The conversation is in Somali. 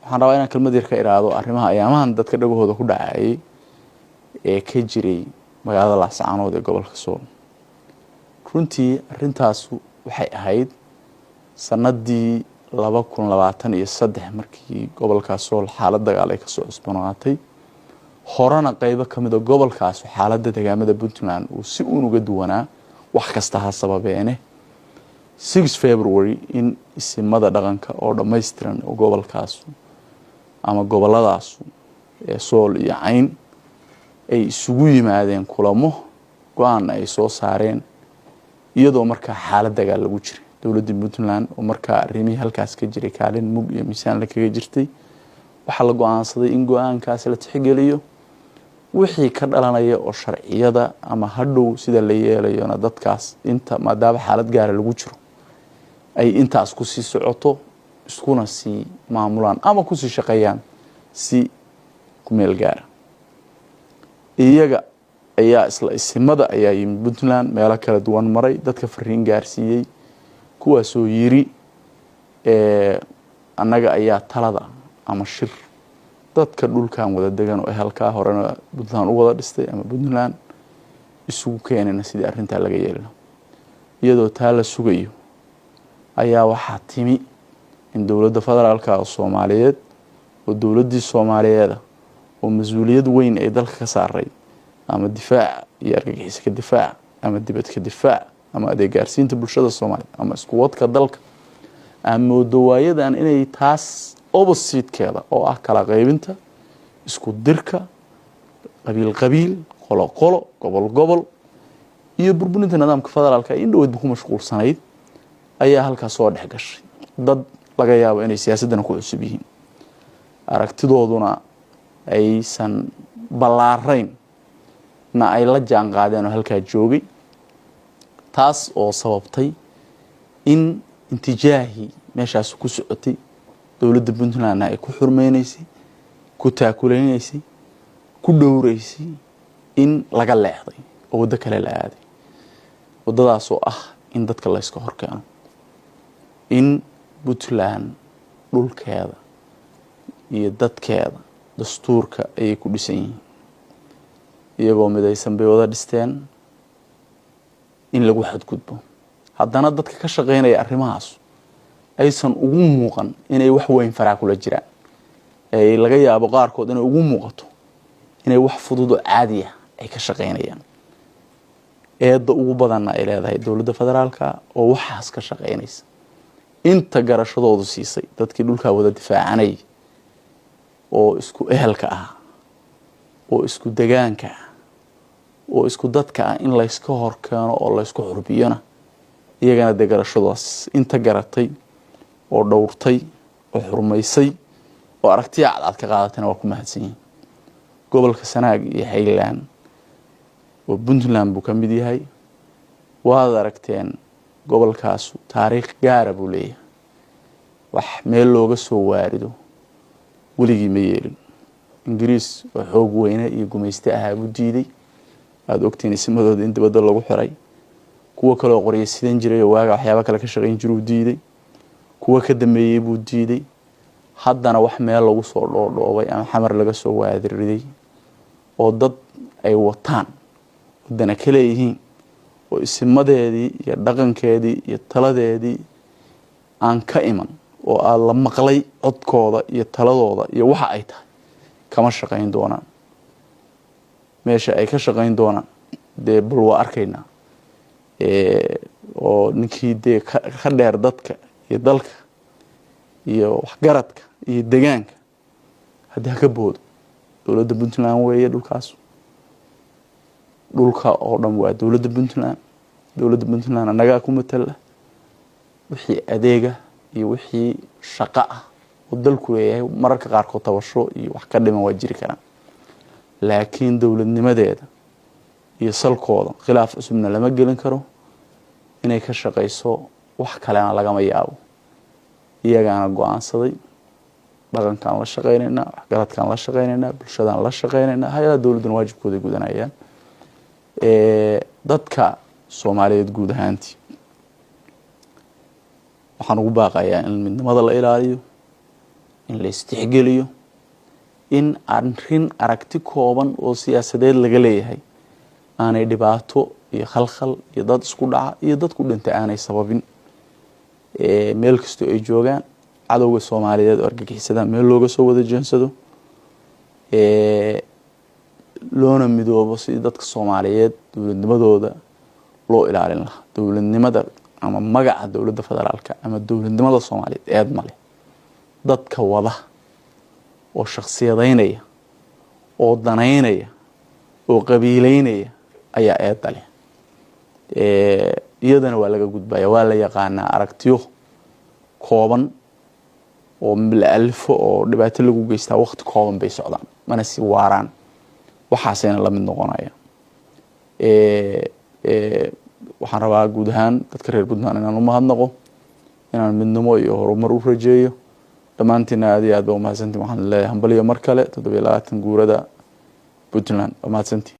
waxaan rabaa inaan kelmad yar ka iraado arrimaha ayaamahan dadka dhagahooda ku dhacay ee ka jiray magaalada Laascaanood ee gobolka Sool. runtii arintaas waxay ahayd sanadii 2023 markii gobolka Sool xaalad dagaal ay ka soo cusboonaatay horana qaybo kamid ah gobolkaas xaaladda deegaamada Puntland uu si unuga duwanaa wax kasta ha sababeene 6 February in isimada dhaqanka oo dhameystiran oo gobolkaas ama goboladaas ee Sool iyo Cayn ay isugu yimaadeen kulamo go'aan ay soo saareen iyadoo marka xaalad dagaal lagu jiray dawladda Puntland oo marka arrimihii halkaas ka jiray kaalin mug iyo miisaan la kaga jirtay waxa la go'aansaday in go'aankaas la tixgeliyo wixii ka dhalanaya oo sharciyada ama hadhow sida la yeelayona dadkaas inta maadaama xaalad gaar lagu jiro ay intaas ku sii socoto iskuna sii maamulaan ama ku sii shaqeeyaan si ku meel gaar iyaga ayaa isla isimada ayaa yimid Puntland meelo kala duwan maray dadka fariin gaarsiiyay kuwaas oo yiri annaga ayaa talada ama shir dadka dhulkan wada degan oo halka horena Puntland u wada dhistay ama Puntland isugu keenayna sidii arinta laga yeelno iyadoo taa la sugayo ayaa waxa timi in dawladda federaalka Soomaaliyeed oo dawladdii Soomaaliyeed oo mas'uuliyad weyn ay dalka ka saaray ama difaac iyo argagixis ka difaac ama dibad ka difaac ama adeeggaarsiinta bulshada Soomaaliyeed ama isku wadka dalka ama dawaayadan inay taas opposite-keeda oo ah kala qaybinta isku dirka qabiil qolo gobol iyo burburinta nidaamka federaalka in dhaweyd ku mashquulsanayd ayaa halkaas soo dhex gashay dad laga yaabo inay siyaasadana ku cusub yihiin aragtidooduna aysan ballaarayn na ay la jaan qaadeen oo halka joogay taas oo sababtay in intijaahi meeshaas ku socotay dawladda Puntland ay ku xurmeynaysay ku taakuleysay ku dhowraysay in laga leexday oo wada kale la aaday wadadaas oo ah in dadka la iska horkeeno in Puntland dhulkeeda iyo dadkeeda dastuurka ay ku dhisan yihiin iyagoo midaysan bay wada dhisteen in lagu xadgudbo haddana dadka ka shaqeynaya arrimahaas aysan ugu muuqan inay wax weyn faraa kula jiraan ay laga yaabo qaarkood inay ugu muuqato inay wax fudud oo caadi ah ay ka shaqeynayaan eedda ugu badan ay leedahay dawladda federaalka oo waxaas ka shaqeynaysa inta garashadoodu siisay dadkii dhulka wada difaacanay oo isku ehelka ah oo isku deegaanka oo isku dadka in la iska horkeeno oo la isku xurbiyana iyagana degarashadaas inta garatay oo dhowrtay oo xurmaysay oo aragtiya cad ka qaadatana waa ku mahadsan yihiin gobolka Sanaag iyo Highland oo Puntland buu ka mid yahay waad aragteen gobolkaas taariikh gaar ah buu leeyahay wax meel looga soo waarido waligii ma yeelin Ingiriis oo xoog weyn iyo gumayste ah buu diiday aad ogtiin ismadooda in dibadda lagu xiray kuwa kale oo qoriyay sideen jiray waaga waxyaabo kale ka shaqeyn jiray uu diiday kuwa ka dambeeyay buu diiday haddana wax meel lagu soo dhoobay ama xamar laga soo waadiriday oo dad ay wataan wadana kale yihiin oo isimadeedii iyo dhaqankeedii iyo taladeedii aan ka iman oo aad la maqlay codkooda iyo taladooda iyo waxa ay tahay kama shaqeyn doonaan meesha ay ka shaqeyn doonaan de bal waa arkayna oo ninkii de ka dheer dadka iyo dalka iyo waxgaradka iyo deegaanka hadda ka boodo dawladda Puntland weeye dhulkaas dhulka oo dhan waa dawladda Puntland anaga ku matala wixii adeega iyo wixii shaqo ah oo dalku leeyahay mararka qaar ko tabasho iyo wax ka dhiman waa jiri karaan laakiin dawladnimadeeda iyo salkooda khilaaf cusubna lama gelin karo inay ka shaqeyso wax kale aan laga yaabo iyagana go'aansaday dhaqankan la shaqeynayna waxgaradkan la shaqeynayna bulshadan la shaqeynayna hay'adaha dawladda waajibkooda gudanayaan dadka Soomaaliyeed guud ahaantii waxaan ugu baaqayaa in midnimada la ilaaliyo in la istixgeliyo in arrin aragti kooban oo siyaasadeed laga leeyahay aanay dhibaato iyo khalkhal iyo dad isku dhaca iyo dad ku dhintay aanay sababin meel kastoo ay joogaan cadowga Soomaaliyeed oo argagixisada meel looga soo wada jeensado loona midoobo si dadka Soomaaliyeed dowladnimadooda loo ilaalin lahaa dowladnimada ama magaca dowladda federaalka ama dowladnimada Soomaaliyeed eed male dadka wada oo shakhsiyadeynaya oo danaynaya oo qabiileynaya ayaa eedda leh iyadana waa laga gudbaya waa la yaqaanaa aragtiyo kooban oo la alfo oo dhibaato lagu geystaa waqti kooban bay socdaan mana si waaraan waxaasina la mid noqonaya waxaan rabaa guud ahaan dadka reer Puntland inaan u mahadnaqo inaan midnimo iyo horumar u rajeeyo dhammaantiina aad iyo aad baa u mahadsantiin waxaan leeyahay hambaliyo mar kale 27 guurada Puntland mahadsantiin